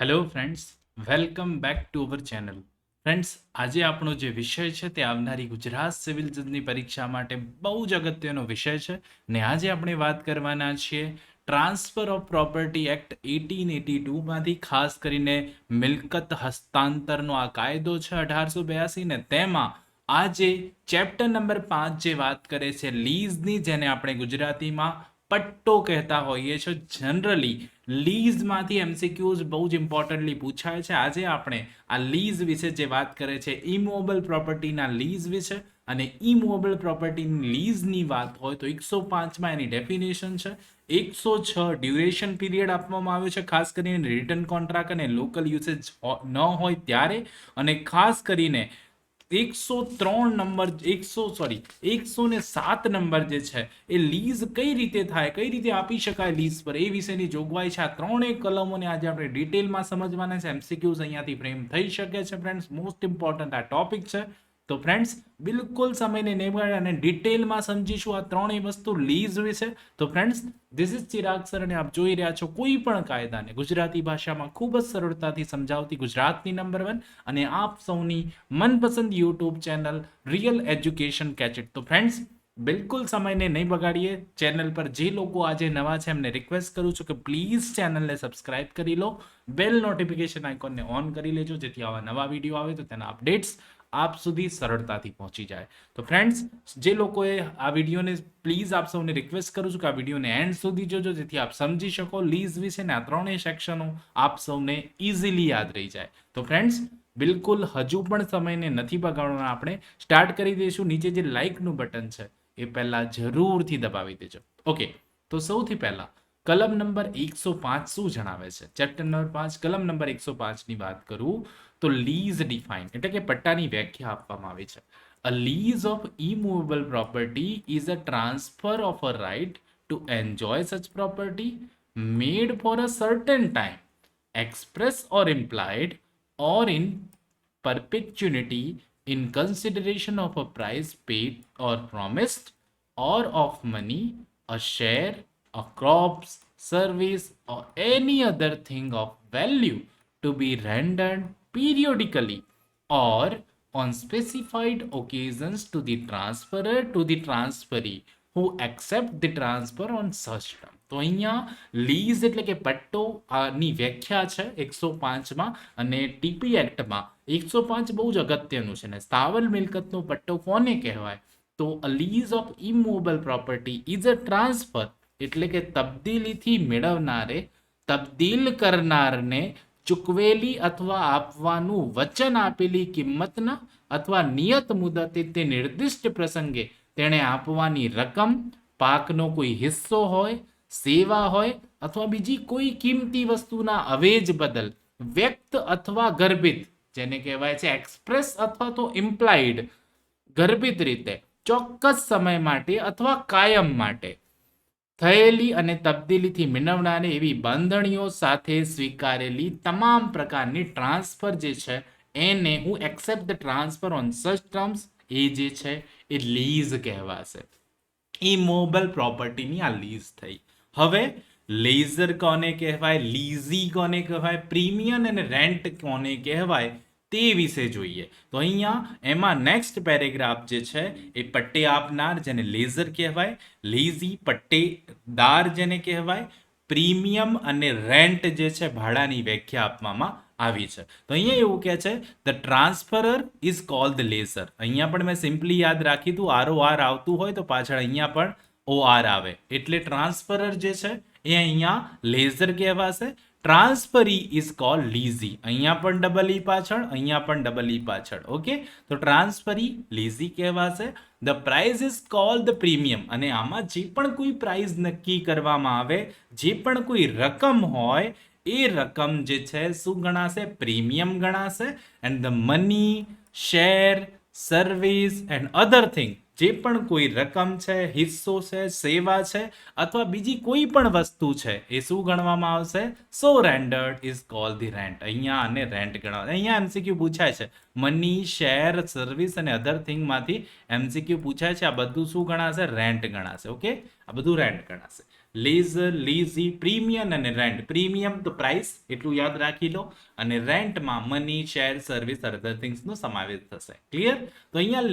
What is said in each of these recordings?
Hello friends, welcome back to our channel. Friends, આજે આપણો જે વિષય છે તે આવનારી ગુજરાત સિવિલ જજની પરીક્ષા માટે બહુ જ અગત્યનો વિષય છે ને આજે આપણે વાત કરવાના છીએ ટ્રાન્સફર ઓફ પ્રોપર્ટી એક્ટ 1882માંથી, ખાસ કરીને મિલકત હસ્તાંતરનો આ કાયદો છે 1882 ને તેમાં આજે ચેપ્ટર નંબર 5 જે વાત કરે છે લીઝની, જેને આપણે ગુજરાતીમાં પટ્ટો કહેતા હોઈએ છીએ. જનરલી લીઝમાંથી એમસીક્યુઝ બહુ જ ઇમ્પોર્ટન્ટલી પૂછાય છે. આજે આપણે આ લીઝ વિશે જે વાત કરે છે ઇમૂવેબલ પ્રોપર્ટીના લીઝ વિશે, અને ઇમૂવેબલ પ્રોપર્ટીની લીઝની વાત હોય તો 105માં એની ડેફિનેશન છે. 106 ડ્યુરેશન પીરિયડ આપવામાં આવ્યો છે, ખાસ કરીને રિટર્ન કોન્ટ્રાક્ટ અને લોકલ યુસેજ ન હોય ત્યારે, અને ખાસ કરીને 107 નંબર જે છે એ લીઝ કઈ રીતે થાય, કઈ રીતે આપી શકાય લીઝ પર, એ વિશેની જોગવાઈ છે. આ ત્રણેય કલમોને આજે આપણે ડિટેલમાં સમજવાના છે. એમસીક્યુઝ અહીંયાથી ફ્રેમ થઈ શકે છે. ફ્રેન્ડ્સ, મોસ્ટ ઇમ્પોર્ટન્ટ આ ટોપિક છે. તો ફ્રેન્ડ્સ, બિલકુલ સમયને નહીં બગાડે અને ડિટેલમાં સમજીશું આ ત્રણેય વસ્તુ લીઝ વિશે. તો friends, this is Chirag sir અને આપ જોઈ રહ્યા છો કોઈ પણ કાયદાને ગુજરાતી ભાષામાં ખૂબ જ સરળતાથી સમજાવતી ગુજરાતની નંબર 1 અને આપ સૌની મનપસંદ યુટ્યુબ ચેનલ રિયલ એજ્યુકેશન કેચેટ. તો ફ્રેન્ડ્સ, બિલકુલ સમયને નહીં બગાડીએ. ચેનલ પર જે લોકો આજે નવા છે એમને રિક્વેસ્ટ કરું છું કે પ્લીઝ ચેનલને સબસ્ક્રાઇબ કરી લો, બેલ નોટિફિકેશન આઇકોનને ઓન કરી લેજો, જેથી આવા નવા વિડીયો આવે તો તેના અપડેટ્સ આપ સુધી સરળતાથી પહોંચી જાય. તો ફ્રેન્ડ્સ, જે લોકોએ આ વિડીયોને, પ્લીઝ આપ સૌને રિક્વેસ્ટ કરું છું કે આ વિડીયોને એન્ડ સુધી જોજો, જેથી આપ સમજી શકો લીઝ વિશે ને આ ત્રણેય સેક્શનો આપ સૌને ઇઝીલી યાદ રહી જાય. તો ફ્રેન્ડ્સ, બિલકુલ હજુ પણ સમયને નથી બગાડવાના. આપણે સ્ટાર્ટ કરી દઈશું. નીચે જે લાઇકનું બટન છે એ પહેલા જરૂરથી દબાવી દેજો. ઓકે, તો સૌથી પહેલા કલમ નંબર 105 શું જણાવે છે? ચેપ્ટર નંબર 5 કલમ નંબર 105 ની વાત કરું તો લીઝ ડિફાઇન એટલે કે પટ્ટાની વ્યાખ્યા આપવામાં આવી છે. A lease of immovable property is a transfer of a right to enjoy such property made for a certain time, express or implied, or in perpetuity in consideration of a price paid or promised, or of money, a share, a crops, service, or any other thing of value to be rendered periodically or on specified occasions to the transferor to the transferee who accept the transfer on such terms. તો અહીંયા lease એટલે કે પટ્ટો ની વ્યાખ્યા છે 105માં, અને TP એક્ટમાં 105 બહુ જ અગત્યનું છે. ને સ્થાવર મિલકતનો પટ્ટો કોને કહેવાય? તો a lease of immovable property is a transfer એટલે કે તબદીલીથી મેળવનારે તબદીલ કરનારને ચૂકવેલી અથવા આપવાનું વચન આપેલી કિંમતના અથવા નિયત મુદતે તે નિર્દિષ્ટ પ્રસંગે તેણે આપવાની રકમ, પાકનો કોઈ હિસ્સો હોય, સેવા હોય અથવા બીજી કોઈ કિંમતી વસ્તુના અવેજ બદલ વ્યક્ત અથવા ગર્ભિત, જેને કહેવાય છે એક્સપ્રેસ અથવા તો ઇમ્પ્લાઇડ, ગર્ભિત રીતે ચોક્કસ સમય માટે અથવા કાયમ માટે થયેલી અને તબદીલીથી મેળવનારી એવી બાંધણીઓ સાથે સ્વીકારેલી તમામ પ્રકારની ટ્રાન્સફર જે છે એને હું accept the transfer on such terms, એ જે છે એ લીઝ કહેવાશે. ઇમૂવેબલ પ્રોપર્ટીની આ લીઝ થઈ. હવે લેઝર કોને કહેવાય, લીઝી કોને કહેવાય, પ્રીમિયમ અને રેન્ટ કોને કહેવાય તે વિશે જોઈએ. તો અહીંયા એમાં નેક્સ્ટ પેરેગ્રાફ જે છે એ પટ્ટે આપનાર જેને લેઝર કહેવાય, લીઝી પટ્ટેદાર જેને કહેવાય, પ્રીમિયમ અને રેન્ટ જે છે ભાડાની વ્યાખ્યા આપવામાં આવી છે. તો અહીંયા એવું કહે છે the transferor is called the lessor. અહીંયા પણ મેં સિમ્પલી યાદ રાખી હતું, ROR આવતું હોય તો પાછળ અહીંયા પણ OR આવે, એટલે ટ્રાન્સફરર જે છે એ અહીંયા લેઝર કહેવાશે. ટ્રાન્સફરી ઇઝ કોલ્ડ લીઝી. અહીંયા પણ ડબલ ઈ પાછળ, અહીંયા પણ ડબલ ઈ પાછળ. ઓકે, તો ટ્રાન્સફરી લીઝી કહેવાશે. The price is called the premium, અને આમાં જે પણ કોઈ પ્રાઇઝ નક્કી કરવામાં આવે, જે પણ કોઈ રકમ હોય, એ રકમ જે છે શું ગણાશે? પ્રીમિયમ ગણાશે. And the money, share, service and other thing, જે પણ કોઈ રકમ છે, હિસ્સો છે, સેવા છે અથવા બીજી કોઈ પણ વસ્તુ છે, એ શું ગણવામાં આવશે? So rendered is called the rent. અહીંયા આને રેન્ટ ગણવા. અહીંયા એમસીક્યુ પૂછાય છે, મની, શેર, સર્વિસ અને અધર થિંગમાંથી એમસીક્યુ પૂછાય છે, આ બધું શું ગણાશે? રેન્ટ ગણાશે. ઓકે, આ બધું રેન્ટ ગણાશે. લીઝ, લીઝી, પ્રીમિયમ અને રેન્ટ. પ્રીમિયમ તો પ્રાઇસ એટલું યાદ રાખી લો, અને રેન્ટમાં મની, શેર, સર્વિસ, અધર થિંગ્સનો સમાવેશ થશે. ક્લિયર? તો અહીંયા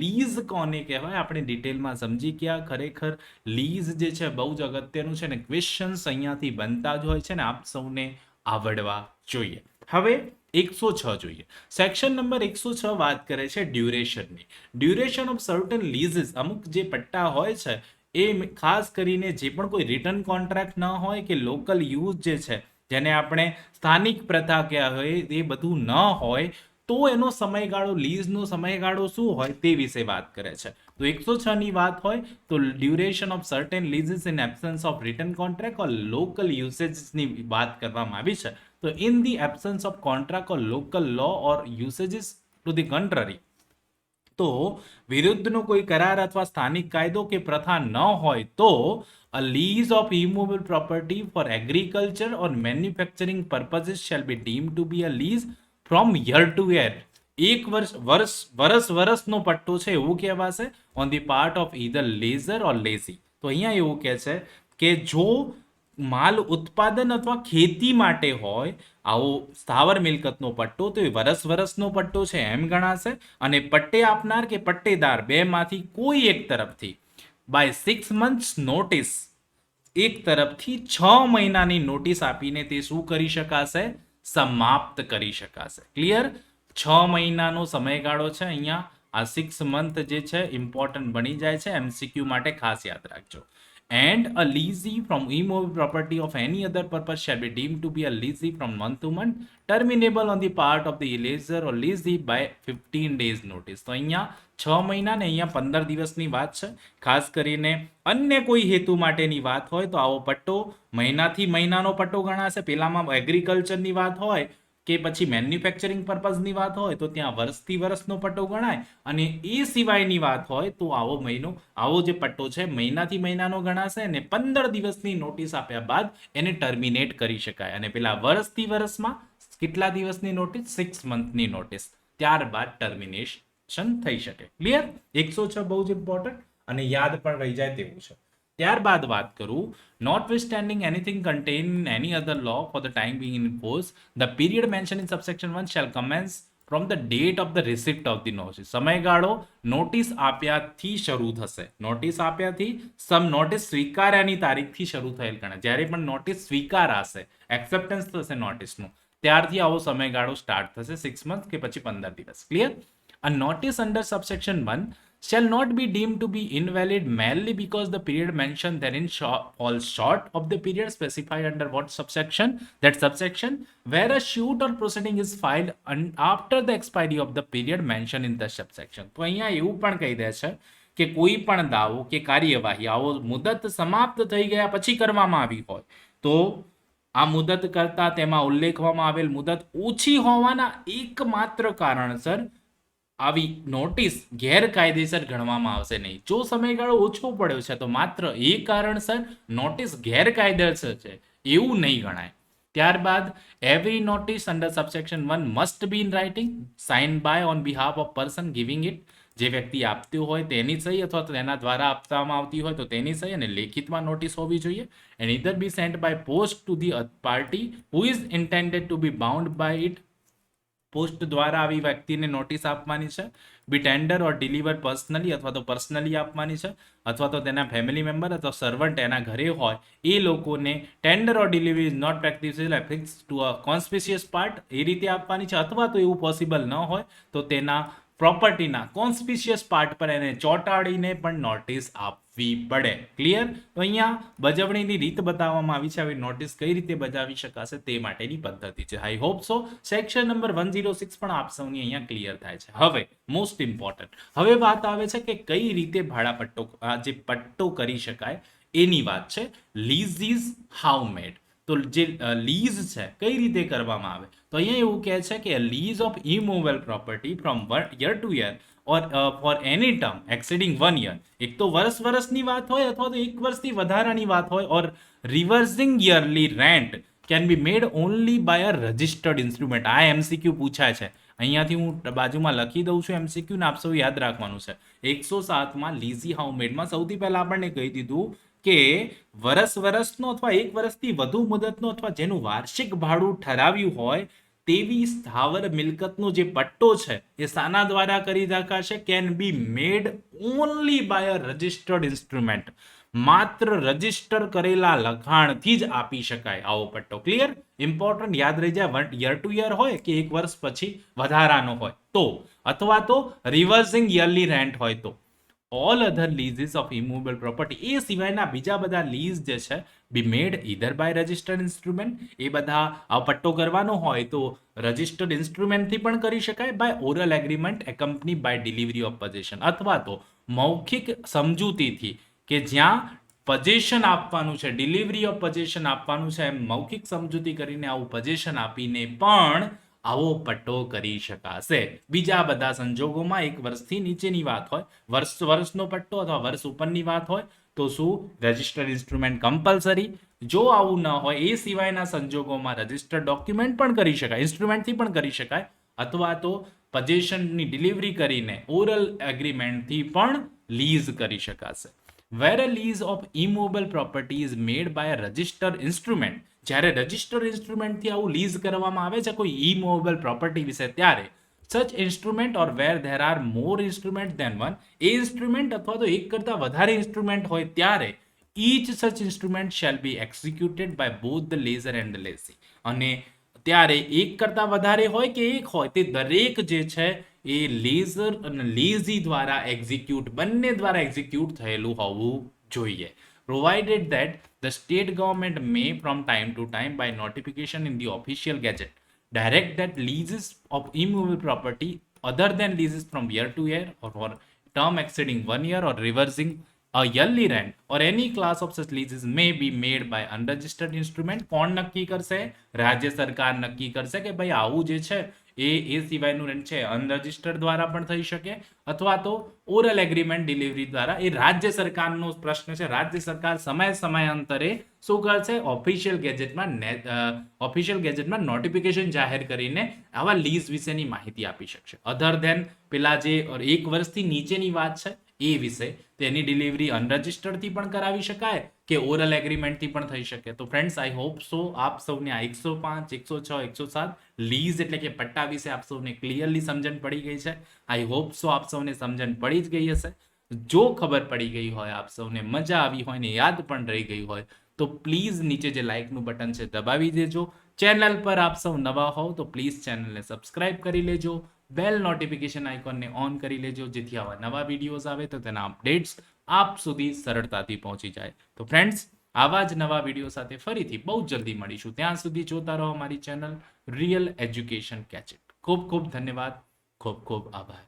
લીઝ કોને કહેવાય આપણે ડિટેલમાં સમજી ગયા. ખરેખર લીઝ જે છે બહુ જ અગત્યનું છે, ને ક્વેશ્ચન્સ અહીંયાથી બનતા જ હોય છે ને, આપ સૌને આવડવા જોઈએ. હવે 106 જોઈએ. સેક્શન નંબર 106 વાત કરે છે ડ્યુરેશનની. ડ્યુરેશન ઓફ સર્ટન લીઝીસ, અમુક જે પટ્ટા હોય છે એ ખાસ કરીને જે પણ કોઈ રિટર્ન કોન્ટ્રાક્ટ ન હોય કે લોકલ યુઝ જે છે, જેને આપણે સ્થાનિક પ્રથા કહેવાય હોય, એ બધું ન હોય તો એનો સમયગાળો, લીઝનો સમયગાળો શું હોય તે વિશે વાત કરે છે. તો 106 ની વાત હોય તો duration of certain leases in absence of written contract or local યુસેજની વાત કરવામાં આવી છે. તો in the absence of contract or local law or usages to the contrary, તો વિરુદ્ધનો કોઈ કરાર અથવા સ્થાનિક કાયદો કે પ્રથા ન હોય તો a lease of immovable property for agriculture or manufacturing purposes shall be deemed to be a lease from year to year. એક વર્ષનો પટ્ટો છે એવું કહેવાશે on the part of either leaser or lessee. તો અહીંયા એવું કહે છે કે જો માલ ઉત્પાદન અથવા ખેતી માટે હોય આવો સ્થાવર મિલકતનો પટ્ટો, તો એ વર્ષનો પટ્ટો છે એમ ગણાશે. અને પટ્ટે આપનાર કે પટ્ટેદાર બેમાંથી કોઈ એક તરફથી બાય 6 months નોટિસ, એક તરફથી 6 મહિનાની નોટિસ આપીને તે શું કરી શકાશે? સમાપ્ત કરી શકાશે. ક્લિયર? 6 મહિનાનો સમયગાળો છે અહીંયા. આ 6 month જે છે ઇમ્પોર્ટન્ટ બની જાય છે, એમસીક્યુ માટે ખાસ યાદ રાખજો. And a leasee from immovable property of any other purpose shall be deemed to be a leasee from month to month, terminable on the part of the lessor or leasee by 15 days notice. તો અહીંયા 6 મહિના ને અહીંયા 15 દિવસની વાત છે. ખાસ કરીને અન્ય કોઈ હેતુ માટેની વાત હોય તો આવો પટ્ટો મહિનાથી મહિનાનો પટ્ટો ગણાશે. પેલામાં એગ્રીકલ્ચરની વાત હોય કે પછી મેન્યુફેક્ચરિંગ પર્પઝની વાત હોય તો ત્યાં વર્ષથી વર્ષનો પટ્ટો ગણાય, અને એ સિવાયની વાત હોય તો આવો જે પટ્ટો છે મહિનાથી મહિનાનો ગણાશે, અને 15 દિવસની નોટિસ આપ્યા બાદ એને ટર્મિનેટ કરી શકાય. અને પેલા વર્ષથી વર્ષમાં કેટલા દિવસની નોટિસ? 6 monthની નોટિસ, ત્યારબાદ ટર્મિનેશન થઈ શકે. ક્લિયર? 106 બહુ જ ઇમ્પોર્ટન્ટ અને યાદ પણ રહી જાય તેવું છે. ત્યારબાદ વાત કરું, notwithstanding anything contained in any other law for the time being in force, the period mentioned in subsection 1 shall commence from the date of the receipt of the notice. સમયગાળો નોટિસ આપ્યાથી શરૂ થશે. નોટિસ આપ્યાથી નોટિસ સ્વીકાર્યાની તારીખથી શરૂ થયેલ ગણાય. જ્યારે પણ notice સ્વીકારાશે, acceptance થશે નોટિસનું, ત્યારથી આવો સમયગાળો સ્ટાર્ટ થશે. 6 months કે પછી 15 દિવસ. Clear? A notice under subsection 1 shall not be deemed to be invalid merely because the period mentioned therein falls short of the period specified under what subsection? That subsection where a suit or proceeding is filed after the expiry of the period mentioned in the subsection. તો અહીંયા એવું પણ કહી દે છે કે કોઈ પણ દાવો કે કાર્યવાહી આવો મુદત સમાપ્ત થઈ ગયા પછી કરવામાં આવી હોય તો આ મુદત કરતા તેમાં ઉલ્લેખવામાં આવેલ મુદત ઓછી હોવાના એકમાત્ર કારણસર આવી નોટિસ ગેરકાયદેસર ગણવામાં આવશે નહીં. જો સમયગાળો ઓછો પડ્યો છે તો માત્ર એ કારણસર નોટિસ ગેરકાયદેસર છે એવું નહીં ગણાય. ત્યારબાદ every notice under subsection 1 must be in writing, sign by on behalf of person giving it. જે વ્યક્તિ આપતું હોય તેની સહી અથવા તેના દ્વારા આપવામાં આવતી હોય તો તેની સહી, અને લેખિતમાં નોટિસ હોવી જોઈએ. And either be sent by post to the party who is intended to be bound by it. Post દ્વારા આવી વ્યક્તિને નોટિસ આપવાની છે. Be tender or deliver personally, અથવા તો પર્સનલી આપવાની છે, અથવા તો તેના ફેમિલી મેમ્બર અથવા સર્વન્ટ એના ઘરે હોય એ લોકોને tender or delivery is not practicable affix to a conspicuous part એ રીતે આપવાની છે. અથવા તો એવું પોસિબલ ન હોય તો તેના પ્રોપર્ટીના કોન્સ્પિશિયસ પાર્ટ પર એને ચોંટાડીને પણ નોટિસ આપવી પડે. ક્લિયર? તો અહીંયા બજવણીની રીત બતાવવામાં આવી છે. આવી નોટિસ કઈ રીતે બજાવી શકાશે તે માટેની પદ્ધતિ છે. I hope so section number 106 પણ આપ સૌની અહીંયા ક્લિયર થાય છે. હવે મોસ્ટ ઇમ્પોર્ટન્ટ, હવે વાત આવે છે કે કઈ રીતે ભાડાપટ્ટો જે પટ્ટો કરી શકાય એની વાત છે. લીઝ ઇઝ હાઉ મેડ. તો જે લીઝ છે કઈ રીતે કરવામાં આવે? તો અહીંયા એવું કહે છે કે lease of immovable property from year to year or for any term exceeding 1 year. એક તો વર્ષની વાત હોય અથવા તો 1 વર્ષથી વધારાની વાત હોય, or reserving yearly rent can be made only by a registered instrument. આ એમસીક્યુ પૂછાય છે. અહીંયાથી હું બાજુમાં લખી દઉં છું એમસીક્યુ, ને આપ સૌ યાદ રાખવાનું છે. 107માં લીઝી હાઉ મેડમાં સૌથી પહેલા આપણને કહી દીધું કે વર્ષનો અથવા 1 વર્ષથી વધુ મુદતનો અથવા જેનું વાર્ષિક ભાડું ઠરાવ્યું હોય તેવી સ્થાવર મિલકતનો જે પટ્ટો છે એ શાના દ્વારા કરી શકાશે? Can be made only by a registered instrument. માત્ર રજિસ્ટર કરેલા લખાણથી જ આપી શકાય આવો પટ્ટો. ક્લિયર? ઇમ્પોર્ટન્ટ યાદ રહી જાય. યર ટુ યર હોય કે 1 વર્ષ પછી વધારાનો હોય તો, અથવા તો રિવર્સિંગ યરલી રેન્ટ હોય તો. All other લીઝીસ of immovable property, એ સિવાયના બીજા બધા લીઝ જે છે બી મેડ ઇધર બાય રજિસ્ટર્ડ ઇન્સ્ટ્રુમેન્ટ, એ બધા આ પટ્ટો કરવાનો હોય તો રજિસ્ટર્ડ ઇન્સ્ટ્રુમેન્ટથી પણ કરી શકાય, by oral agreement accompany by delivery of possession, અથવા તો મૌખિક સમજૂતીથી કે જ્યાં પોઝેશન આપવાનું છે, ડિલિવરી ઓફ પોઝેશન આપવાનું છે, એમ મૌખિક સમજૂતી કરીને આવું પોઝેશન આપીને પણ આવો પટ્ટો કરી શકાશે. બીજા બધા સંજોગોમાં 1 વર્ષથી નીચેની વાત હોય, વર્ષનો પટ્ટો અથવા વર્ષ ઉપરની વાત હોય તો શું રજિસ્ટર્ડ ઇન્સ્ટ્રુમેન્ટ કમ્પલસરી? જો આવું ન હોય, એ સિવાયના સંજોગોમાં રજિસ્ટર્ડ ડોક્યુમેન્ટ પણ કરી શકાય, ઇન્સ્ટ્રુમેન્ટથી પણ કરી શકાય, અથવા તો પોઝેશનની ડિલિવરી કરીને ઓરલ એગ્રીમેન્ટથી પણ લીઝ કરી શકાશે. Where a lease of immovable property is made by a registered instrument, જ્યારે રજિસ્ટર્ડ ઇન્સ્ટ્રુમેન્ટથી આવું લીઝ કરવામાં આવે છે કોઈ ઇમૂવેબલ પ્રોપર્ટી વિશે, ત્યારે such instrument or where there are more instrument than one, A instrument અથવા તો એક કરતા વધારે ઇન્સ્ટ્રુમેન્ટ હોય ત્યારે each such instrument shall be executed by both the lessor and the lessee. અને ત્યારે એક કરતા વધારે હોય કે એક હોય, તે દરેક જે છે એ લેઝર અને લેઝી દ્વારા એક્ઝિક્યુટ, બંને દ્વારા એક્ઝિક્યુટ થયેલું હોવું જોઈએ. Provided that the state government may from time to time by notification in the official gazette direct that leases of immovable property other than leases from year to year or for term exceeding 1 year or reversing a yearly rent or any class of such leases may be made by unregistered instrument. કોણ નક્કી કરશે? રાજ્ય સરકાર નક્કી કરશે કે ભાઈ આવું જે છે એ સિવાયનું રેન્ટ છે અનરજિસ્ટર્ડ દ્વારા પણ થઈ શકે, અથવા તો ઓરલ એગ્રીમેન્ટ ડિલિવરી દ્વારા. એ રાજ્ય સરકારનો પ્રશ્ન છે. રાજ્ય સરકાર સમયાંતરે શું કરશે? ઓફિશિયલ ગેજેટમાં નોટિફિકેશન જાહેર કરીને આવા લીઝ વિશેની માહિતી આપી શકશે. અધર ધેન પેલા જે 1 વર્ષથી નીચેની વાત છે એ વિશે, તેની ડિલિવરી અનરજિસ્ટર્ડથી પણ કરાવી શકાય કે ઓરલ એગ્રીમેન્ટથી પણ થઈ શકે. તો ફ્રેન્ડ્સ, આઈ હોપ સો આપ સૌને આ 105, 106, 107 લીઝ એટલે કે પટ્ટા વિશે આપ સૌને ક્લિયરલી સમજણ પડી ગઈ છે. આઈ હોપ સો આપ સૌને સમજણ પડી જ ગઈ હશે. જો ખબર પડી ગઈ હોય, આપ સૌને મજા આવી હોય ને યાદ પણ રહી ગઈ હોય તો પ્લીઝ નીચે જે લાઇકનું બટન છે દબાવી દેજો. ચેનલ પર આપ સૌ નવા હોવ તો પ્લીઝ ચેનલને સબસ્ક્રાઇબ કરી લેજો. બેલ નોટિફિકેશન આઇકોનને ઓન કરી લેજો, જેથી આવા નવા વિડીયોઝ આવે તો તેના અપડેટ્સ આપ સુધી સરળતાથી પહોંચી જાય. તો ફ્રેન્ડ્સ, આવા જ નવા વિડીયો સાથે ફરીથી બહુ જલ્દી મળીશું. ત્યાં સુધી જોતા રહો અમારી ચેનલ રિયલ એજ્યુકેશન ગેજેટ. ખૂબ ખૂબ ધન્યવાદ. ખૂબ ખૂબ આભાર.